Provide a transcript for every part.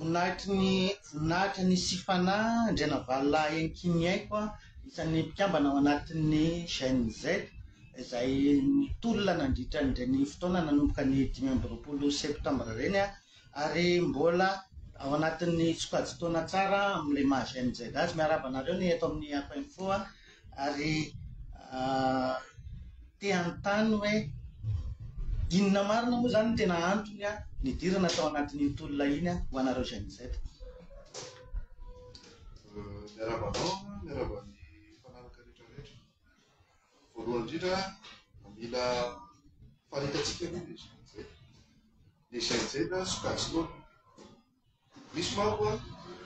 voninahitra ny sifana Andriana Valona Enkiny haiko isan'ny mpikambana ao anatin'ny GNZ izay nitolona nandritra ny fotoana nanomboka ny 5 septambra reny ary mbola ao anatin'ny sokajy-taona tsara amin'ilay maha GNZ azy. Miaraba anareo ny eto amin'ny Info Info ary te anontany hoe inona marina moa zany tena antony nidirana tao anatin'ny tolona iny ho anareo GNZ. Miarabanao, miaraban'ny mpanaraka rehetrarehetra. Voalohany indrindra mila fanitatsika ny GNZ. Ny GNZ sokajy taona. Misy manko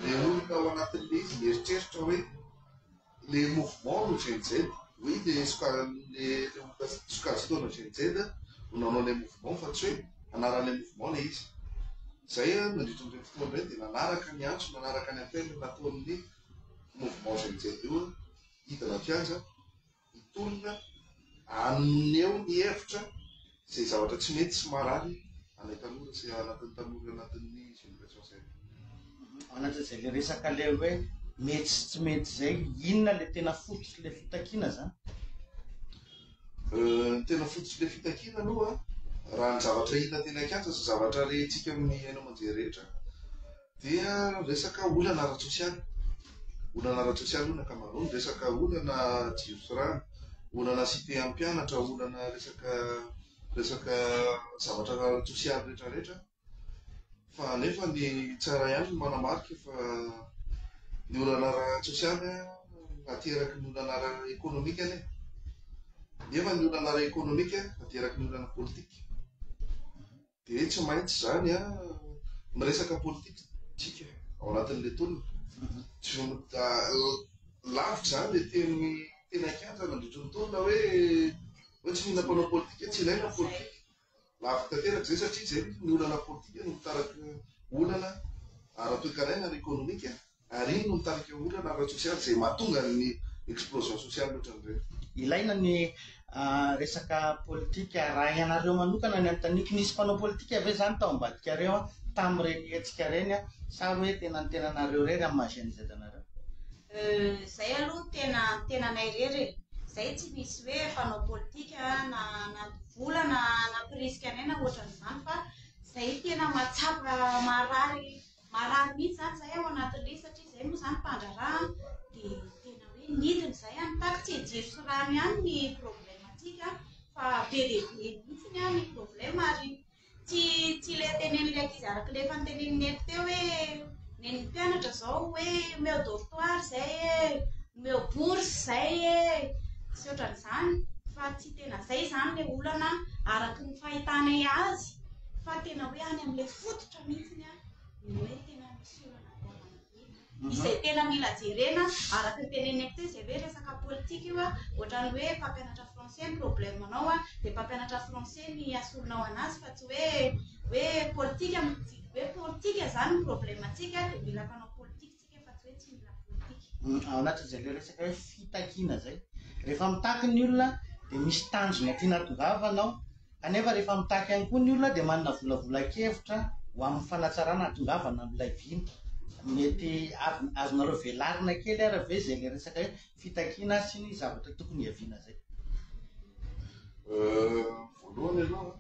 le olona ao anatin'le izy mieritreritra hoe le mouvement no GNZ, hoe le sokajy taona GNZ no nanao le mouvement fa tsy hoe anaran'le mouvement le izy. Zay nandritra ny fotoana ireny dia nanaraka ny antso, nanaraka ny apelina nataon'ny mouvement GNZ io hidina fianja hitolona aneo ny hevitra izay zavatra tsy mety sy marary anay tanora sy anatin'ny tanora anatin'ny génération zay. Ao anatin'izay le resaka le hoe mety sy tsy mety zay, inona le tena fototsy le fitakiana zany? Ny tena fototsy le fitakiana aloha raha ny zavatra hita tena kianja sy zavatra rehentsika amin'ny haino aman-jery rehetra dia resaka olana ara-tsosialy. Olana ara-tsosialy io ny ankamaroany, resaka olana jiro sy rano, olana cité am-pianatra, olana resaka zavatra ara-tsosialy rehetrarehetra. Fa nefa ny tsara ihany no manamarika fa ny olana ara-tsosialy ateraky ny olana ara-ekonomika ane. Nefa ny olana ara-ekonomika ateraky ny olana politika. Dia tsy maintsy zany miresaka politika tsika ao anatin'le tolona. Tsy lavitra zany le tena kianja nandritra ny tolona hoe tsy mihina mpanao politika, tsy ilaina politika. Lavitra tanteraky zay satria zay ny olana politika no mitaraka olana ara-toekaraina ara-ekonomika ary iny no mitarika olana ara-tsosialy zay mahatonga ny explosion sosialy ohatran'ireny. Ilaina ny resaka politika raha ianareo manokana ny antaniko, nisy mpanao politika ave zany tao ambadikareo tamin'ireny hetsika reny sa hoe tena nareo rery amin'ny maha GNZ anareo? Zay aloha tena nay rery. Zay tsy misy hoe mpanao politika na vola na pirisika anena ohatran'izany fa zay tena matsapa marary mihitsy zany zay ao anatin'le satria zay moa zany mpandraraha dia tena hoe nidiny zay mitaky tsy jiro sy rano ihany ny problematika fa be dia be mihitsy ny problema ary tsy le tenen'le ankizy araka le efa niteneniny eto teo hoe neny mpianatra zao hoe meo dortoir zay meo bourse zay sy ohatran'izany fa tsy tena zay zany le olana araky ny fahitanay azy fa tena hoe any amin'le fototra mihitsy ny hoe tena misy olana izay tena mila jerena araky ny teneniny eto teo izay hoe resaka politika io ohatrany hoe mpampianatra français ny problemanao dia mpampianatra français ny asolonao anazy fa tsy hoe politika zany ny problematsika dia mila mpanao politika tsika fa tsy hoe tsy mila politika. Ao anatin'izay le resaka hoe fitakiana zay, rehefa mitaky ny olona dia misy tanjona tiana hatongavanao kanefa rehefa mitaky ihany koa ny olona dia manana volavolan-kevitra ho amin'ny fanatsarana hatongavana amin'ilay vina. Mety azonareo velarina kely ary ve zay le resaka hoe fitakiana sy ny zavatra tokony hiaviana zay? Voalohany aloha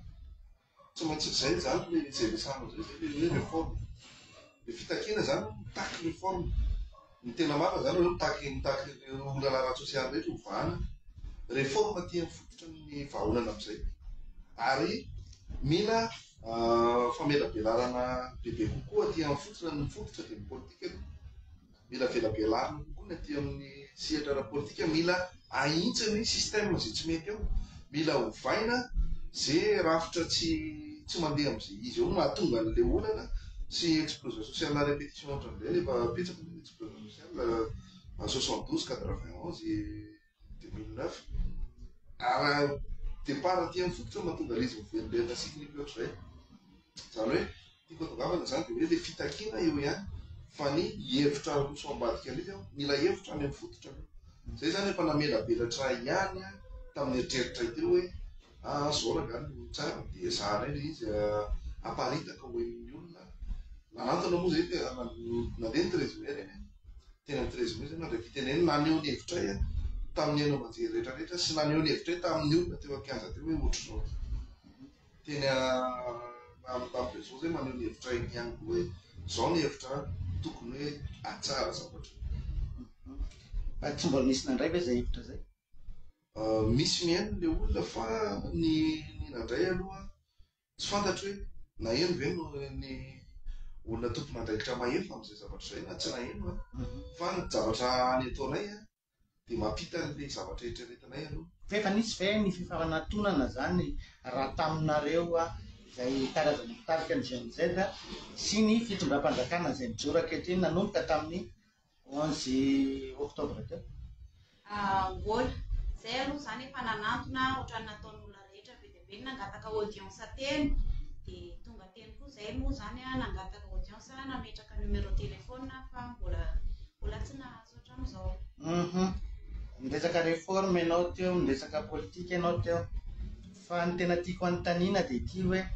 tsy maintsy zay zany le jeresana zay le réforme. Le fitakiana zany mitaky réforme. Ny tena marina zany hoe mitaky olana ara-tsosialy rehetra ho vahana. Réforme tia mifototra ny vahaolana amin'izay. Ary mila famelabelarana bebe kokoa aty amin'ny fototra ny fototra dia ny politika mila velabelarana kokoa ny aty amin'ny sehatra ara-politika, mila ahitsy ny système zay tsy mety ao, mila hovaina zay rafitra tsy mandeha amin'izay izy eo mahatonga an'le olana sy explosion sociale na répétition ohatran'izay rehefa apetsaka ny explosion sociale 72 91 et 2009 ary départ aty amin'ny fototra mahatonga izy mivelomberina cyclique ohatr'izay. Zany hoe tiako hatongavana zany dia hoe le fitakiana eo ihany fa ny hevitra roso ambadika n'izy mila hevitra any amin'ny fototra aloha. Zay zany efa namelabelatra ihany tamin'ny eritreritra iteo hoe zao rangano tsara dia zany izy aparitaka ho amin'ny olona nanantona moa zay nandeha ny trésimier reny tena ny trésimier zay nandray fiteneny naneho ny hevitra tamin'ny anao manjery rehetrarehetra sy naneho ny hevitra tamin'ny olona teo an-kianja teo hoe ohatranao teny amin'izao zay maneho ny hevitra iny ihany koa hoe zao ny hevitra tokony hoe atsara zavatra. Tsy mbola nisy nandray ve zay hevitra zay? Misy mihaino le olona fa ny nandray aloha tsy fantatro hoe naheno ve no ny olona tompona andraikitra maheno amin'izay zavatra zay na tsy naheno fa ny zavatra any ataonay dia mampita le zavatra eritreretinay aloha. Fa efa nisy ve ny fifanantonana zany raha taminareo izay karazana mitarika ny GNZ sy ny fitondram-panjakana izay mijoro ankehitriny nanomboka tamin'ny 11 oktobra teo? Mbola zay aloha zany efa nanantona ohatrany nataon'olona rehetra be dia be nangataka audience teny dia tonga teny koa zay moa zany nangataka audience nametraka numéro téléphone fa mbola tsy nahazo hatramin'izao. Niresaka réforme ianao teo, niresaka politika ianao teo, fa ny tena tiako anontaniana dia ity hoe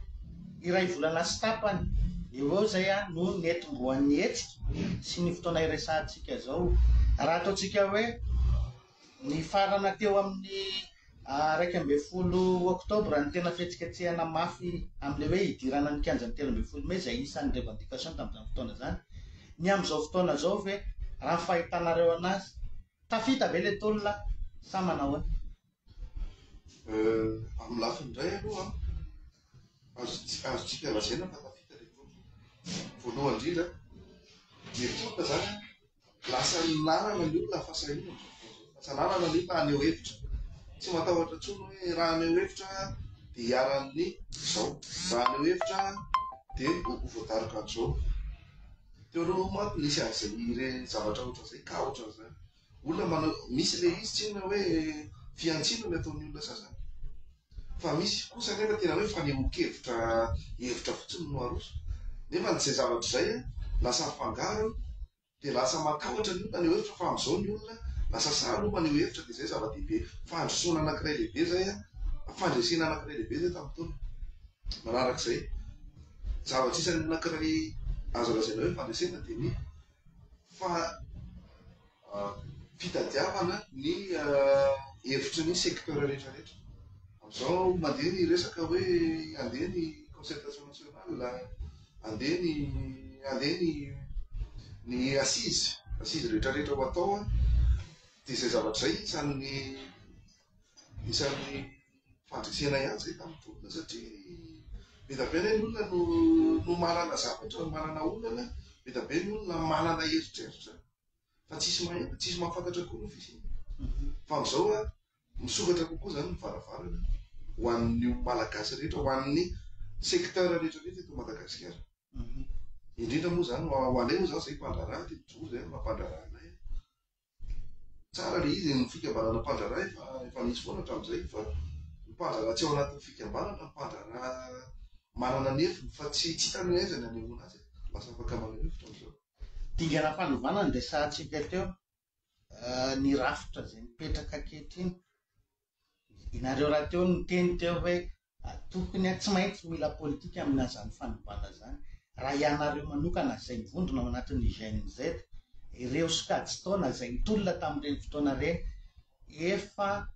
iray volana sy tapany eo zay no nentim-boan'ny hetsika sy ny fotoana iresantsika zao. Raha ataontsika hoe ny farana teo amin'ny 1 oktobra ny tena fihetsiketsehana mafy amin'le hoe hidirana ny kianjan'ny 13 Mey izay isan'ny revendication tamin'izany fotoana zany. Ny amin'izao fotoana zao ve raha ny fahitanareo anazy tafita ve le tolona sa manao hoe? Amin'ny lafiny indray aloha azotsika lazaina fa tafita le tolona. Voalohany indrindra ny tolona zany lasa nanana ny olona fasahina, lasa nanana ny olona aneho hevitra. Tsy matahotra intsony hoe raha aneho hevitra dia hiaran'ny zao, raha aneho hevitra dia voadaroka an'izao. Teo aloha manko nisy an'izay zavatra ohatran'izay ka ohatran'izany. Olona manao misy le izy tsinona hoe fiantsino ny ataon'ny olona sasany. Fa misy kosa nefa tena hoe fanehoan-kevitra hevitra fotsiny no aroso. Nefa n'izay zavatra izay lasa fangaro dia lasa matahotra ny olona aneho hevitra fa amin'izao ny olona lasa sahy aloha maneho hevitra dia izay zava-dehibe fandrosoana anankiray lehibe zay fandresena anankiray lehibe zay tamin'ny taona. Manarak'izay zavatra isan'ny anankiray azo lazaina hoe fandresena dia ny fitadiavana ny hevitry ny secteur rehetrarehetra. Amin'izao mandeha ny resaka hoe andeha ny concertation nationale, andeha ny assise rehetrarehetra ho atao dia izay zavatra izay isan'ny fandresena ihany zay tamin'ny tolona satria betabe ny olona no manana zavatra, manana olana, betabe ny olona manana heritreritra fa tsisy mahafantatra koa no fisiny. Fa amin'izao misokatra kokoa zany ny varavarana ho an'ny malagasy rehetra, ho an'ny secteur rehetrarehetra eto Madagasikara. Indrindra moa zany ho anay moa zany zay mpandraraha dia mijoro zay mampandrarahanay. Tsara le izy ny fikambanana mpandraraha efa misy foana hatramin'izay fa mpandraraha tsy ao anatin'ny fikambanana mpandraraha manana nefiny fa tsy hitany aiza ny anehoana azy, lasa afaka maneho hevitra amin'izao. Dingana fanovana ny resahantsika teo ny rafitra izay mipetraka ankehitriny. Inareo raha teo ny teny teo hoe tokony tsy maintsy mila politika amin'izany fanovana zany. Raha ianareo manokana izay mivondrona ao anatin'ny GNZ, ireo sokajy taona izay nitolona tamin'ireny fotoana ireny efa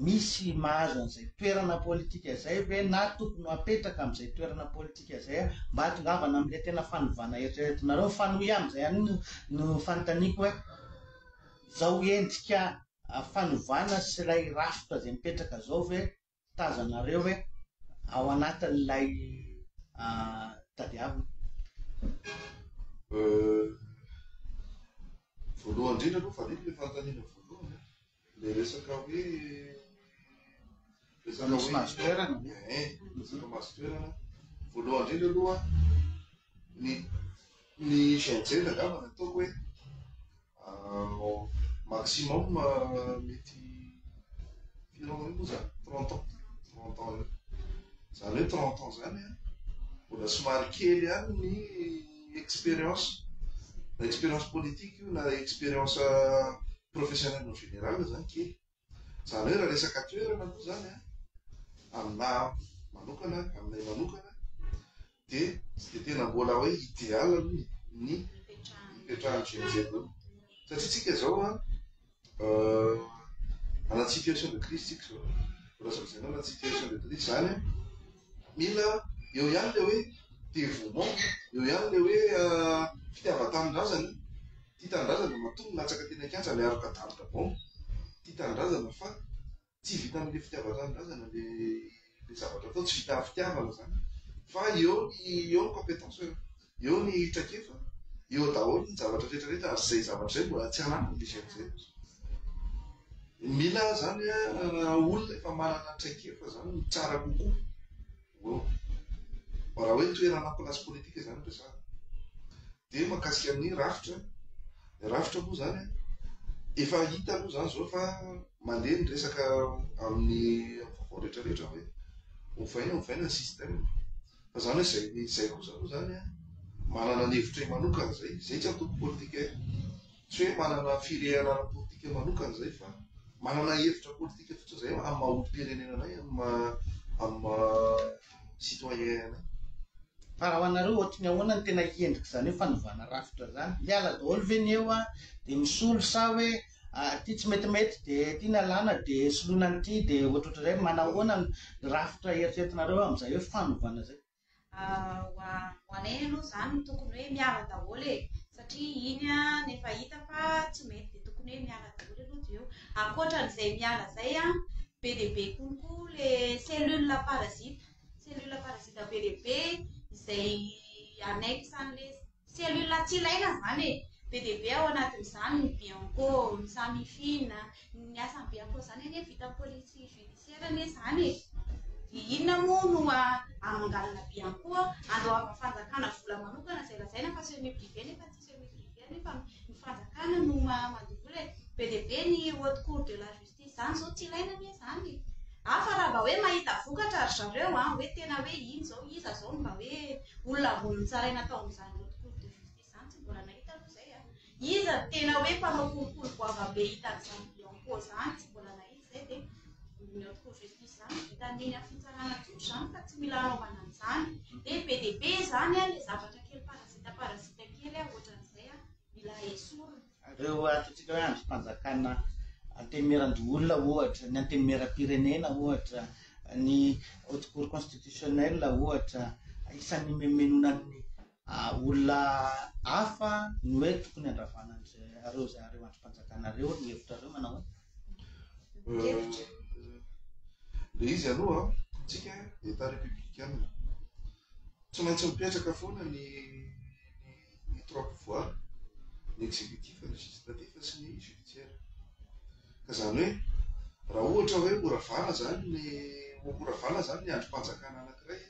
misy mahazo an'izay toerana politika izay ve na tokony hapetraka amin'izay toerana politika izay mba hatongavana amin'ilay tena fanovana eritreretinareo. Fanohy amin'izay ihany no fanontaniako hoe izao endrika fanovana sy ilay rafitra izay mipetraka izao ve tazanareo hoe ao anatin'ilay tadiavina? Voalohany indrindra aloha faniko le fanontaniana voalohany le resaka hoe mahazo toerana. Resaka mahazo toerana. Voalohany indrindra aloha ny GNZ angamba ny ataoko hoe maximum mety filomagne moa zany 30 ans eo. Zany hoe 30 ans zany mbola somary kely ihany ny expérience politique io na expérience professionnelle en général zany kely. Zany hoe raha resaka toerana moa zany aminay manokana dia tsy dia tena mbola hoe idéal ny ipetrahany GNZ satria tsika zao anaty situation de crise tsika zao raha anaty situation de crise zany mila eo ihany le hoe dévouement, eo ihany le hoe fitiava-tanindrazana. Tia tanindrazana matonga latsaka tena kianja miaraka dalika bon tia tanindrazana fa tsy vita amin'le fitiava-tanindrazana le zavatra atao, tsy vita amin'ny fitiavana zany fa eo ny compétence, eo ny traikefa, eo daholo ny zavatra rehetrarehetra ary zay zavatra zay mbola tsy ananany le GNZ. Mila zany olona efa manana traikefa zany tsara kokoa raha hoe toerana place politika zany resahana. Dia makasika amin'ny rafitra moa zany efa hita aloha zany zao fa mandeha ny resaka amin'ny vaovao rehetrarehetra hoe ovaina ny système fa zany hoe zay kosa aloha zany manana ny hevitra manokana zay tsy antoko politika tsy hoe manana firehana politika manokana zay fa manana hevitra politika fotsiny zay amin'ny maha-olom-pirenenanay amin'ny citoyen anay. Fa raha ho anareo ohatrany ahoana ny tena hiendrika zany hoe fanovana rafitra zany miala daholo ve ny eo dia misolo sa hoe ty tsy metimety dia tia nalàna dia soloina n'ity dia ohatrohatra zay manahoana ny rafitra eritreretinareo amin'izay hoe fanovana zay? Ho anay aloha zany tokony hoe miala daholo satria iny nefa hita fa tsy mety dia tokony hoe miala daholo aloha eo. Ankoatran'izay miala zay be dia be konkoa le cellule parasite be dia be izay anaikisan'le cellule tsy ilaina zany be dia be ao anatin'izany ny bianco, ny samifina, ny asan'ny bianco zany ane vita police judiciaire ane zany inona moa no amangalana bianco andoava fanjakana vola manokana zay lazaina fa semi privé nefa tsy semi privé nefa ny fanjakana no mandovola be dia be ny haute cour de la justice zany zao tsy ilaina ane zany. Fa raha mba hoe mahita vokatra ry zareo hoe tena hoe iny zao iza zao mba hoe olona ambony tsaraina tao amin'izany haute cour de justice zany tsy mbola nahita aloha zay iza tena hoe mpanao kolokolo goava be hitan'izany bianco zany tsy mbola nahita zay dia ny haute cour de justice zany vita an'iny amin'ny fitsarana tsotra zany fa tsy mila anaovana an'izany dia be dia be zany le zavatra kely parasita kely ohatran'izay mila esorina. Reo ataontsika hoe andro mpanjakana antemeran-olona ohatra, ny antemeram-pirenena ohatra, ny haute cour constitutionnelle ohatra, isan'ny memenonan'ny olona hafa ny hoe tokony andravana areo androm-panjakana reo ny hevitra reo manao le izy aloha tsika état républicain tsy maintsy mipetraka foana ny trois pouvoirs, ny exécutif, ny législatif sy ny judiciaire. Ka zany hoe raha ohatra hoe moravana zany ny androm-panjakana anankiray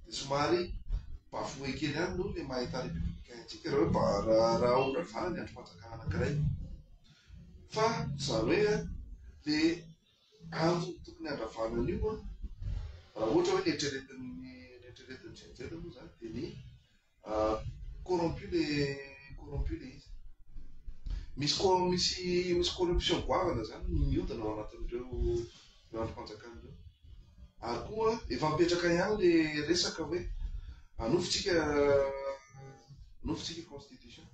dia somary bafoe kely ihany aloha le maha état républicain tsika raha moravana ny androm-panjakana anankiray fa zany hoe le andro tokony andravanan'io raha ohatra hoe eritreretin'ny GNZ moa zany dia ny corrompu le izy misy corruption goavana zany mihodina ao anatin'ireo androm-panjakana ireo ary koa efa mipetraka ihany le resaka hoe anofotsika constitution,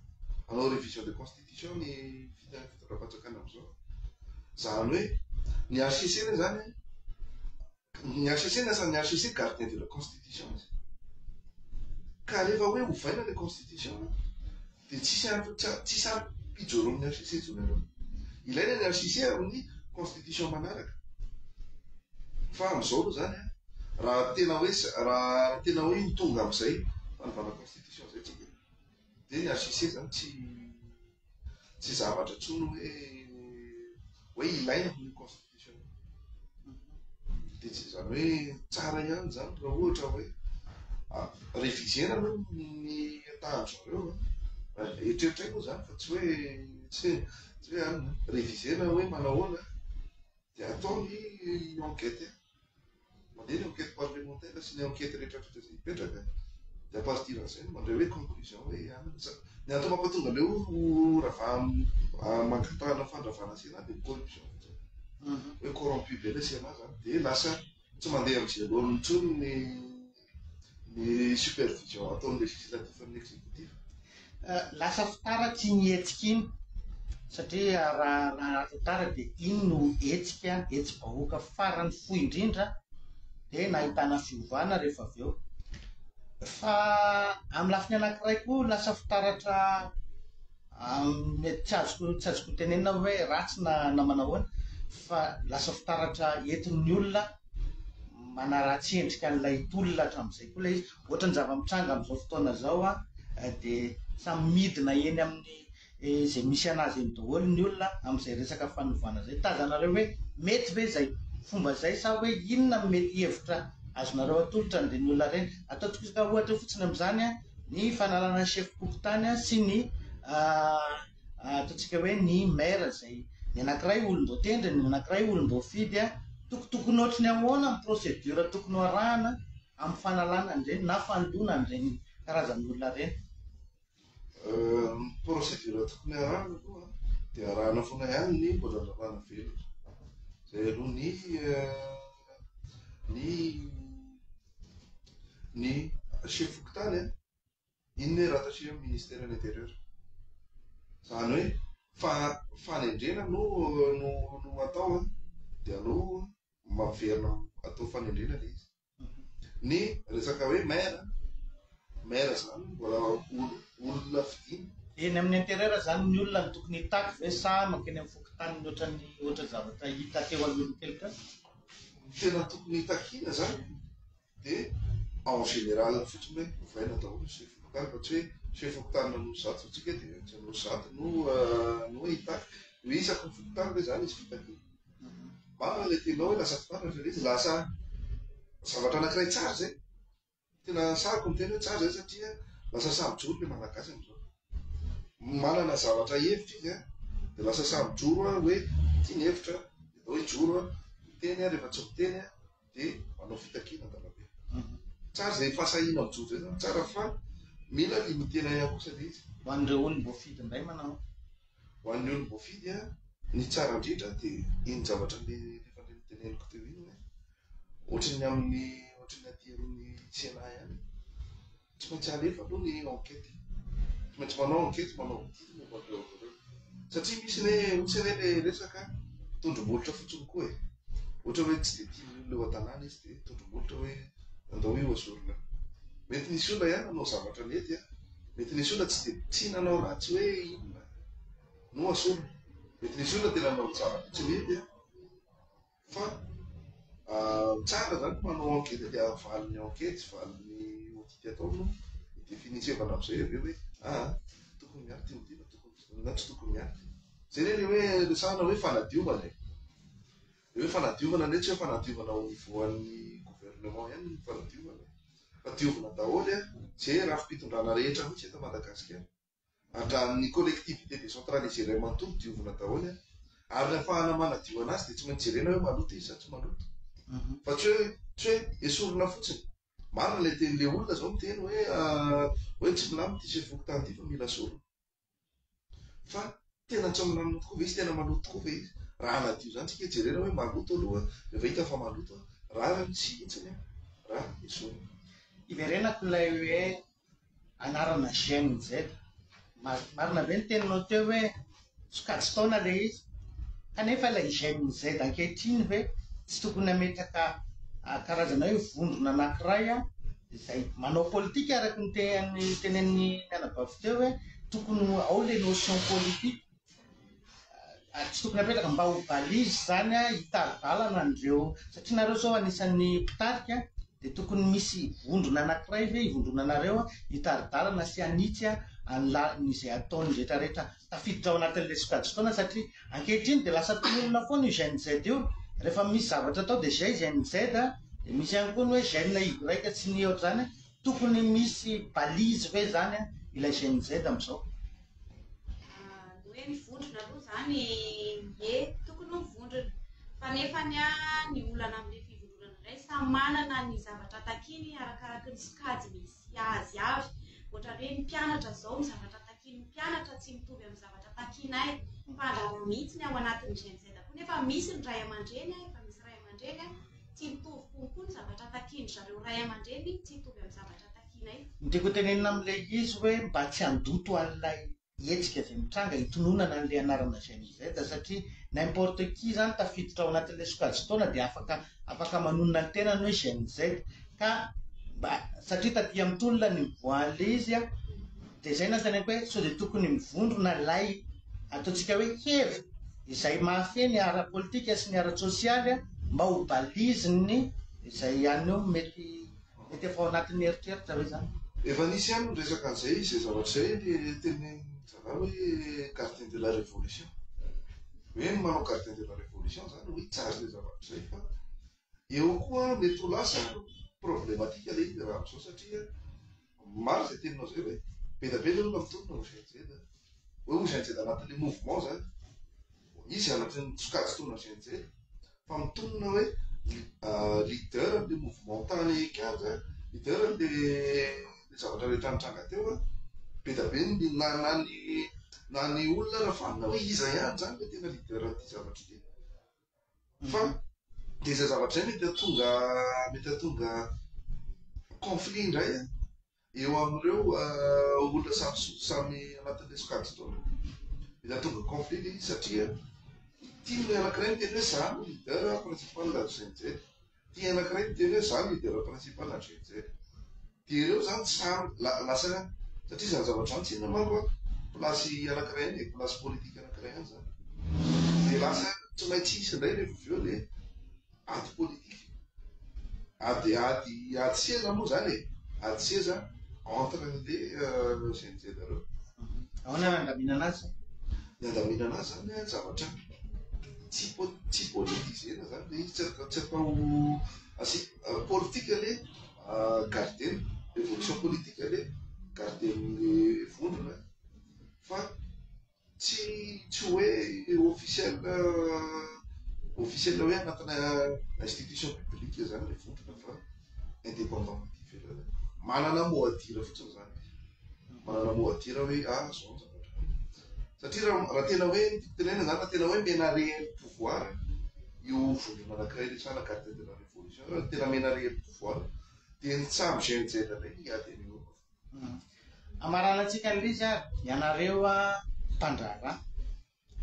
hanao révision de constitution ny fitondram-panjakana amin'izao zany hoe ny HCC zany ny HCC ny HCC gardien de la constitution ka rehefa hoe ovaina le constitution dia tsisy pijoro amin'ny HCC zony aloha ilaina ny HCC amin'ny constitution manaraka fa amin'izao aloha zany raha tena hoe mitonga amin'izay fanovana constitution zay tsika dia ny HCC zany tsy zavatra tsony hoe ilaina amin'ny constitution dia tsy zany hoe tsara ihany zany raha ohatra hoe révisena aloha ny atahandro zareo eritreritray moa zany fa tsy hoe révisena hoe manahoana dia atao ny enquête mandeha ny enquête parlementaire sy ny enquête rehetrarehetra zay hipetraka dia à partir an'izay mandray hoe conclusion hoe ny atao mampatonga le raha mankatahana fandravana sena dia corruption hoe corrompu be le sena zany dia lasa tsy mandeha amin'ny zero amin'intsony ny ny supervision ataon'ny législatif amin'ny exécutif. Lasa fitaratsy ny hetsika iny satria raha fitara dia iny no hetsy-bahoaka farany fohy indrindra dia nahitana fiovana rehefa avy eo. Fa amin'ny lafiny anankiray koa lasa fitaratra mety tsy azoko tenenina hoe ratsy na manahoana fa lasa fitaratra entin'ny olona manaratsy endrika an'ilay olona hatramin'izay koa ilay izy. Ohatra ny zava-mitranga amin'izao fotoana zao dia samy midina eny amin'ny izay misy anazy eny daholo ny olona amin'izay resaka fanovana zay. Tazanareo hoe mety ve zay fomba zay sa hoe inona mety hevitra azonareo atolotra ny olona reny. Ataontsika ohatra fotsiny amin'izany ny fanalana chef kokotany sy ny ataontsika hoe ny maire zay ny anankiray olon-dotendry ny anankiray olon-dofidy tokotokony ohatrany ahoana amin'ny procédure tokony arahana amin'ny fanalana an'ireny na fandona an'ireny karazan'ny olona reny. Procédure tokony arahana aloha dia arahana foana ihany ny mbola andrarahana velona zay aloha ny chef kokotany iny raha rattaché amin'ny ministère de l'intérieur zany hoe fanendrena no atao dia aloha maverina atao fanendrena le izy. Ny resaka hoe maire zany mbola olona fidiny eny amin'ny intérieur zany ny olona ny tokony hitaky ve sa makeny amin'ny fokotany ohatry zavatra hita teo alohany kelika tena tokony hitakina zany dia en général fotsiny hoe ovaina daholo chef kokotany fa tsy hoe chef kokotany no zato tsika dia tsy no zato no hitaky ho isaka ny fokotany hoe zany izy fitakina. Mara le tenao hoe lasa fitaratra le izy lasa zavatra anankiray tsara zay tena sariko miteny hoe tsara zay satria lasa samijoro le malagasy amin'izao manana zavatra hevitra izy dia lasa samijoro hoe tia ny hevitra dia hoe joro miteny rehefa tsy miteny dia manao fitakina dalabe. Tsara zay fahasahiana mijoro zay zany tsara fa mila limitena ihany kosa le izy. Ho an'ireo olom-boafidy indray manao ho an'ny olom-boafidy ny tsara indrindra dia iny zavatra efa niteneniko teo iny ohatrany amin'ny aty amin'ny tsena ihany tsy maintsy alefa aloha ny enquête tsy maintsy manao enquête manao didiny moatreo satria misy le resaka tondrombolotra fotsiny koa ohatra hoe tsy dia tiany olona eo an-tanàna izy dia tondrombolotra hoe andao io asorona mety nisy olona ihany nanao zavatra mety mety nisy olona tsy dia tsy nanao ratsy hoe inona no asorona mety nisy olona tena nanao zavatra tsy mety fa tsara zany manao enquête dia avaliny enquête valiny audity atao no définisevana amin'izay avy eo hoe tokony miary ty odina tokony na tsy tokony miary zay le hoe resahana hoe fanadiovana hoe fanadiovana le tsy hoe fanadiovana ao nivoan'ny gouvernement ihany ny fanadiovana fa diovina daholo zay rafi-pitondrana rehetra mihitsy eto Madagasikara hatramin'ny collectivité décentralisée iray manontolo diovina daholo ary ahafahana manadio anazy dia tsy maintsy jerena hoe maloto izy sa tsy maloto fa tsy hoe esorona fotsiny. Marina le ten'le olona zao miteny hoe tsy milamy ty chef kokotany ty fa mila sorona fa tena tsy milamy tokoa ve izy tena maloto tokoa ve izy raha anadio zany tsika jerena hoe maloto aloha rehefa hita fa maloto raha tsy hitsiny raha esorona. Iverenako ilay hoe anarana GNZ marina ve ny teninao teo hoe sokajy taona le izy kanefa ilay GNZ ankehitriny ve tsy tokony ametraka karazana hoe vondrona anankiray izay manao politika araka ny tenen'ny mianabavy teo hoe tokony ao le notion politique tsy tokony apetraka mba ho balizy zany hitaridalana an'ireo satria nareo zao anisan'ny mpitarika dia tokony misy vondrona anankiray ve hivondronanareo hitaridalana sy anitsy an'izay ataony rehetrarehetra tafiditra ao anatin'ilay sokajy taona satria ankehitriny dia lasa tonolona foana io GNZ io rehefa misy zavatra atao dia zay GNZ dia misy ihany koa ny hoe gène Y tsy ny ohatr'izany tokony misy balizy ve zany ilay GNZ amin'izao. Hoe mivondrona aloha zany tokony mivondrona fa nefany ny olana amin'ilay fivondronana iray samy manana ny zavatra takiny arakaraka ny sokajy misy azy avy ohatra hoe ny mpianatra zao ny zavatra takiny ny mpianatra tsy mitovy amin'ny zavatra takinay mpandrara mihitsy ny ao anatin'ny GNZ koa nefa misy ny ray aman-dreny efa misy ray aman-dreny tsy mitovy konkoa ny zavatra takiny zareo ray aman-dreny tsy mitovy amin'ny zavatra Nay. Tiako tenenina amin'ilay izy hoe mba tsy handoto an'ilay hetsika izay mitranga hitononana an'ilay anarana GNZ satria n'importe qui zany tafiditra ao anatin'ilay sokajy-taona dia afaka manonona ny tenany hoe GNZ ka satria taty amin'ny tolona ny mivoahan'ilay izy dia izay nantanaiko hoe sao dia tokony mivondrona lay ataontsika hoe hevy izay mahafeny ara-politika sy ny ara-tsosialy mba ho baliziny izay anio mety efa ao anatin'ny eritreritra hoe zany. Efa nisy ihany ny resaka an'izay izay zavatra izay le teny zara hoe gardien de la révolution. Hoe manao gardien de la révolution zany hoe tsara ilay zavatra izay fa eo koa mety ho lasa problématika ilay izy raha amin'izao satria maro izay teninao izay hoe be da be ilay olona mitonona ho GNZ hoe ho GNZ anatin'ilay mouvement zany izy anatin'ny sokajy-taona GNZ fa mitonona hoe leader le mouvement tany ekianja leader le zavatra rehetra nitranga teo be da be na ny olona raha fanina hoe iza ihany zany hoe tena leader ty zavatra ty fa dia izay zavatra izay mety hatonga conflit indray eo amin'ireo olona samy anatin'ilay sokajy-taona mety hatonga conflit izy satria ty ny anankiray miteny hoe za no leader principal la GNZ ty anankiray miteny hoe za no leader principal la GNZ dia ireo zany samy lasa satria zany zavatra zany tsy ina manko plasy anankiray any plasy politika anankiray any zany dia lasa tsy maintsy isy indray rehefa avy eo le ady politika ady seza moa zany ady seza entre le GNZ areo ahoana ny andaminana azy ny andaminana azy zany zavatra tsy politisena zany le izy tsy atao politika le gardien révolution politique le gardien le vondrona fa tsy hoe officiel hoe anatina institution publique zany le vondrona fa indépendant ivelany manana moadira fotsiny zany manana moadira hoe zao zavatra satria raha tena hoe tenena zany raha tena hoe mena réel pouvoir io vondrona anankiray rehetrana gardien de la révolution tena mena réel pouvoir dia ny tsamy GNZ indray hiady an'io amaranantsika an'izy ianareo mpandrara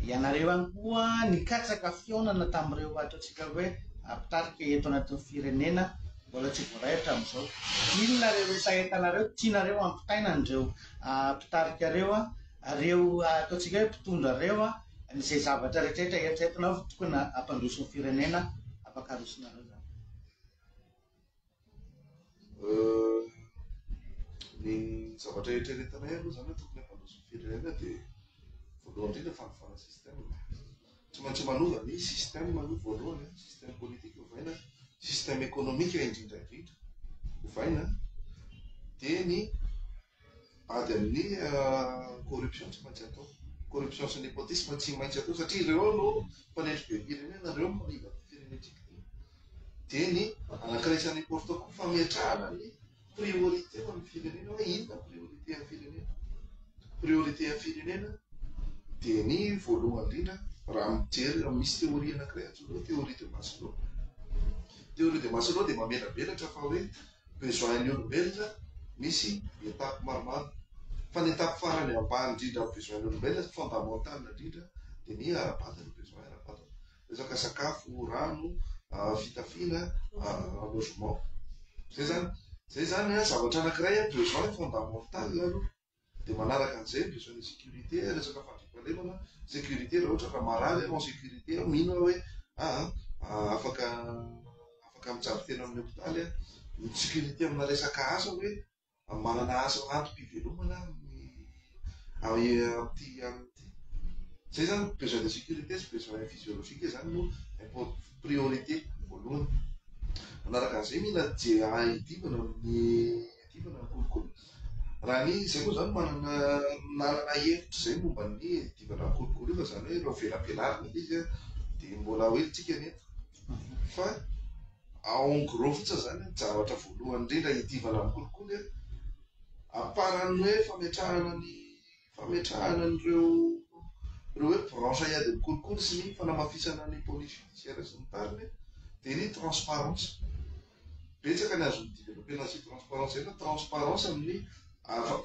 ianareo any koa nikatsaka fionana tamin'ireo ataontsika hoe ampitarika eto anatin'ny firenena mbola tsy voarahitra amin'izao inona reo resaentanareo tianareo ampitaina an'ireo mpitarika reo ataontsika hoe mpitondra reo n'izay zavatra rehetrarehetra eritreretinao tokony ampandrosin'ny firenena ampakarosonareo zany ny zavatra eritreretanay aloha zany tokony ampandrosin'ny firenena dia voalohany indrindra fanofana système tsy maintsy manova ny système aloha voalohany système politique hovaina système économique indrindra hovaina dia ny ady amin'ny corruption tsy maintsy atao corruption sy népotisme tsy maintsy atao satria ireo no mpanendry be firenena ireo maniva firenetsika dia ny anankiray sy n'importe koa fametrahana ny priorité amin'ny firenena hoe inona priorité amin'ny firenena priorité amin'ny firenena dia ny voalohany indrindra raha mijery misy théorie anankiray antsoina théorie de Maslow théorie de Maslow dia mamelabelatra fa hoe besoin-ny olombelona misy étape maromaro fa ny étape farany ambany indrindra amin'ny besoin-ny olombelona fondamental indrindra dia ny ara-batana besoin ara-batana resaka sakafo rano fitafiana logement zay zany zavatra anankiray besoin fondamental aloha dia manaraka an'izay besoin de sécurité resaka fandriampahalemana sécurité raha ohatra raha marary en sécurité mino hoe afaka mijaby tena amin'ny hôpitaly ny sécurité amina resaka asa hoe manana asa antom-pivelomana amty zay zany besoin de sécurité sy besoin physiologique zany no priorité voalohany manaraka an'izay mila idivana amin'ny kolokolo raha ny zay koa zany manana hevitra zay momba ny idivana amin'ny kolokolo io fa zany hoe reo velampianarina izy dia mbola hoelitsika neto fa en gros fotsiny zany zavatra voalohany indrindra idivana amin'ny kolokolo aparany hoe fametrahana n'ireo hoe branche iady amin'ny kolokolo sy ny fanamafisana ny police judiciaire sy ny tariny dia ny transparence betsaka ny azo développena sy transparence ena transparence amin'ny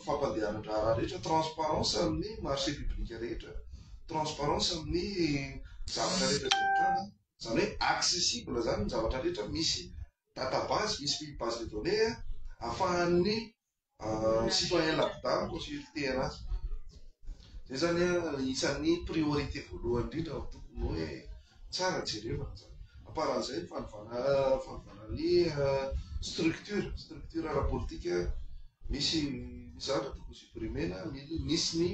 fampandehanandraha rehetra transparence amin'ny marché public rehetra transparence amin'ny zavatra rehetra zay trana zany hoe accessible zany ny zavatra rehetra misy database misy base de données ahafahan'ny citoyen lambda consulter anazy zay zany isan'ny priorité voalohany indrindra tokony hoe tsara jerevana zany aparan'izay fanovana ny structure ara-politika misy zavatra tokony supprimena misy ny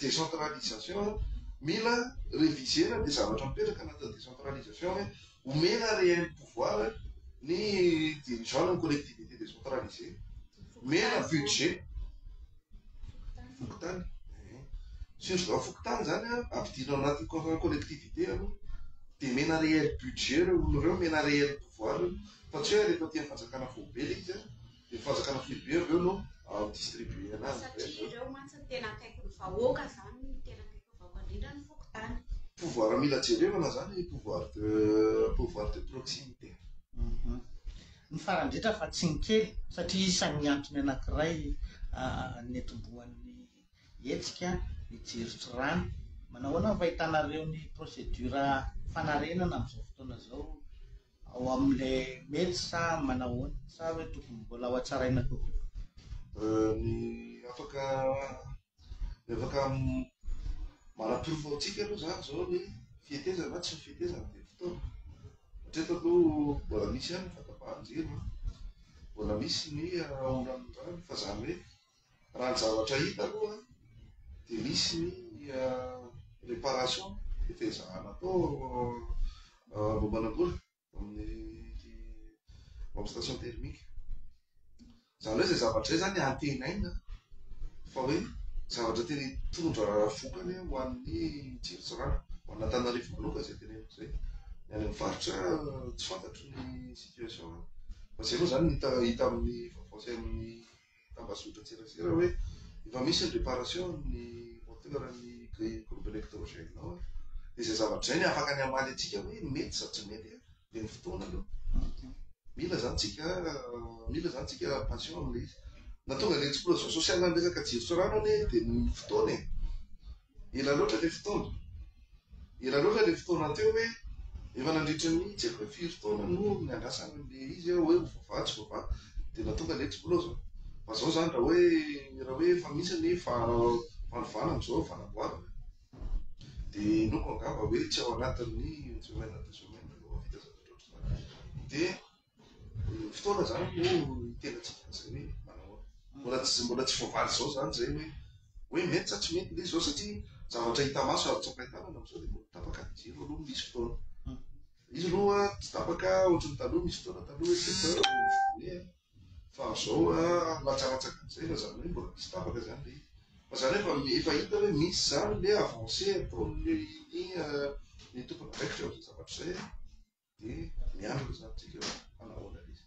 décentralisation mila révisena le zavatra mipetraka anatin'ny décentralisation hoe omena réel pouvoir ny dirigeant ny collectivité décentralisée mena budget fokotany sur fokotany zany ampidina anaty collectivité aloha de mena réel budget reo olo reo mena réel pouvoir fa tsy hoe rehefa tia fanjakana foibe izy de fanjakana foibe reo no distribuer anazy satria ireo mantsy tena akaiky ny vahoaka zany tena akaiky ny vahoaka indrindra ny fokotany pouvoir mila jerevana zany pouvoir de proximité ny farandritra fa tsy ny kely satria isan'ny antony anankiray netomboan'ny hetsika nijerotry rano manahoana ny fahitanareo ny procédure fanarenana amin'izao fotoana zao ao amin'le mety sa manahoana sa hoe tokony mbola ao atsaraina kokoa ny afaka manam-pirovaotsika aloha zany zao ny fietezana tsy ny fietezana de fotoana hatreto aloha mbola misy ihany fatapahan-jiro mbola misy ny olanondrano fa zany hoe raha ny zavatra hita aloha de misy ny réparation fitezahana atao mombanambola amin'ny station thermique zany hoe zay zavatra zay zany antenaina fa hoe zavatra teny tondra vokany ho an'ny jirotsorano ho an'ny Antananarivo manoka zay teneniko zay ny any amin'ny faritra tsy fantatry ny situation fa zay moa zany hita amin'ny vaovao amin'ny tambazotra tserasera hoe efa misy ny réparation ny moteur ny groupe électrogène nao de zay zavatra zay ny afaka ny amaly atsika hoe mety sa tsy mety de ny fotoana aloha mila zany tsika passion am'le izy na tonga le explosion sociale na resaka jirotsorano ane de ny fotoana ela loatra le fotoana le fotoana teo hoe efa nandritra ny jegrafia fotoana no ny andrasana le izy hoe vovava tsy vovava de na tonga le explosion fa zao zany raha hoe efa misy ny fanovana am'izao fanamboarana de noko angamba hoe tsy ao anatin'ny semaine de semaine no vita zavatra ohatr'izany de fotoana zany no itenatsika zay hoe manao mbola tsy voavaly zao zany zay hoe mety sa tsy mety le zao satria zavatra hita maso ary tsapaitanana am'izao de mbola tapaka ny jiro aloha misy fotoana izy aloha tsy tapaka ohatrany taloha misy fotoana taloha hoe 7 heures fa zao latsaratsaka zay fa zany hoe mbola misy tapaka zany le fa zany hoe efa hita hoe misy zany le avancé ataon'ny ny tompony raikitra am'zay zavatra zay de miandrika zany tsika anahoana izy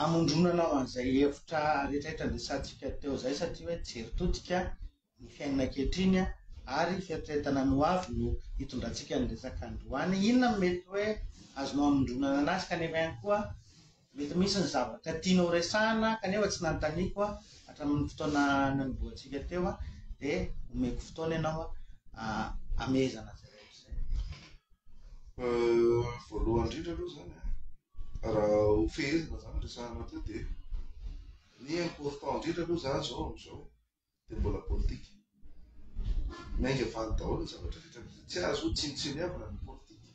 amondronanao an'izay hevitra rehetrarehetra nresantsika teo zay satria hoe jeritotika ny fiainana ankehitriny ary fieritrretana no avy no hitondrantsika ny resaka androany inona mety hoe azonao amondronana anazy kanefa ihany koa mety misy ny zavatra tianao resahana kanefa tsy nanontaniako hatramin'ny fotoana nanomboantsika teo de omeko fotoana ianao amezana zay voalohany indrindra aloha zany raha ho fehezina zany resahana teo de ny important indrindra aloha zany zao am'izao de mbola politika mainga vany daholo zavatra rehetra tsy azo tsinotsiniavana ny politika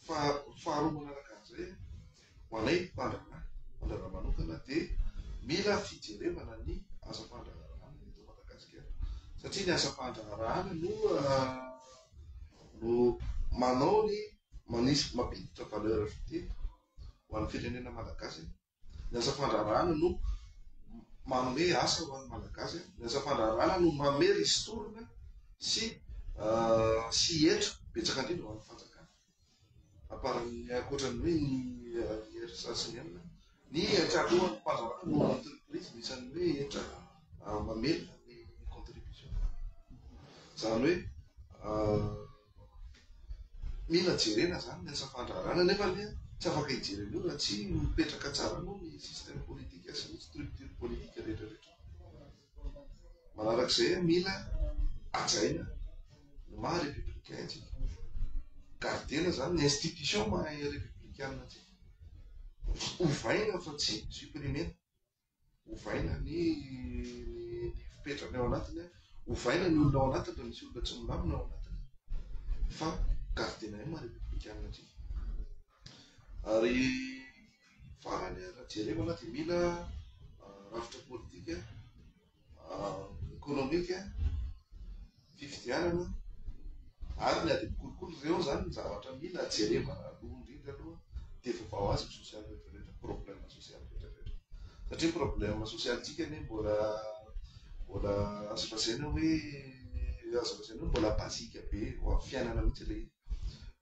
fa faharoa manaraka an'izay ho anay mpandrahara manokana de mila fijerevana ny asa fandraharahana eto Madagasikara satria ny asa fandraharahana no manao ny manisy mampiditra valeur ajoutée ho an'ny firenena malagasy ny asa fandraharahana no manome asa ho an'ny malagasy ny asa fandraharahana no manome ristorona sy etra betsaka indrindra ho an'ny fanjakana aparany akoatrany hoe ny ersasiny ny etralohany mpanjaka no entreprise misany hoe etra mamelona ny contribution zany hoe mila jerena zany ny asa fandraharana nefa le tsy afaka hijerena io raha tsy mipetraka tsara no ny système politique sy ny structure politique rehetrarehetra. Manarak'izay mila ajaina ny maha républicain tsika, gardena zany ny institution maha républicaine tsika, ovaina fa tsy supprimena, ovaina ny fipetrana ao anatiny, ovaina ny olona ao anatiny raha misy olona tsy milamina ao anatiny, fa gardena io maha républicaine tsika. Ary farany raha jerevana dia mila rafitra politika, économique, fifidianana ary ny ady kolokolo ireo zany ny zavatra mila jerevana aloha indrindra aloha dia vaovao azy ny sosialy rehetrarehetra, problème sosialy rehetrarehetra. Satria problème sosialitsika ne mbola azo lazaina hoe mbola basika be ho amin'ny fiainana mihitsy ilay izy.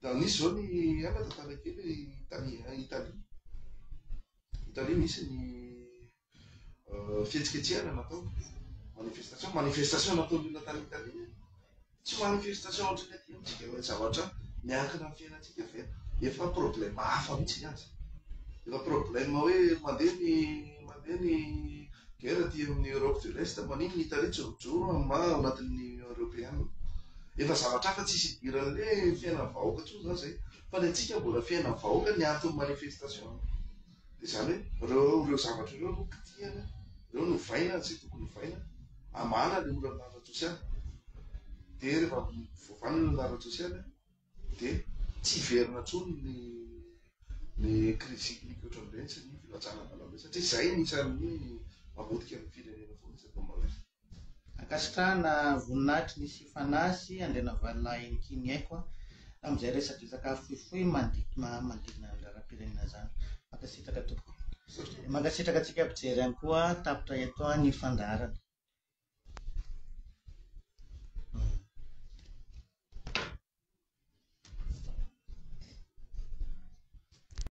Da nisy zao ny ana tantara kely Italie misy ny fihetsiketsehana natao manifestation nataon'ny olona tany Italie, tsy manifestation ohatrany aty amintsika hoe zavatra miankina amin'ny fiainantsika ve, efa problème hafa mihitsy ny azy, efa problème hoe mandeha ny guerre aty amin'ny Europe de l'Est, manino ny Italie jorojoro ao anatin'ny Union Européenne, efa zavatra hafa tsisy idiran'le fiainan'ny vahoaka tsony zany zay, fa ny antsika mbola fiainan'ny vahoaka ny antony manifestation. Dia zany hoe ireo zavatra ireo no kitihana, ireo no vaina zay tokony vaina, amana le olona amin'ny sosialy. Dia rehefa voavanina ny ara sosialy dia tsy verina tsony ny crise cyclique ohatran'ireny sy ny filatsana valambe, satria izay nisan'ny mamotika amin'ny firenena foana isaky ny malaza. Ankasitrahana voninahitry nisy fanasy andrena valolahy enikiny haiko amin'izay resaka fohifohy manodidina ny raharam-pirenena zany. Mankasitraka tompoko. Mankasitraka antsika ampijery ihany koa tapitra eto ny fandaharana.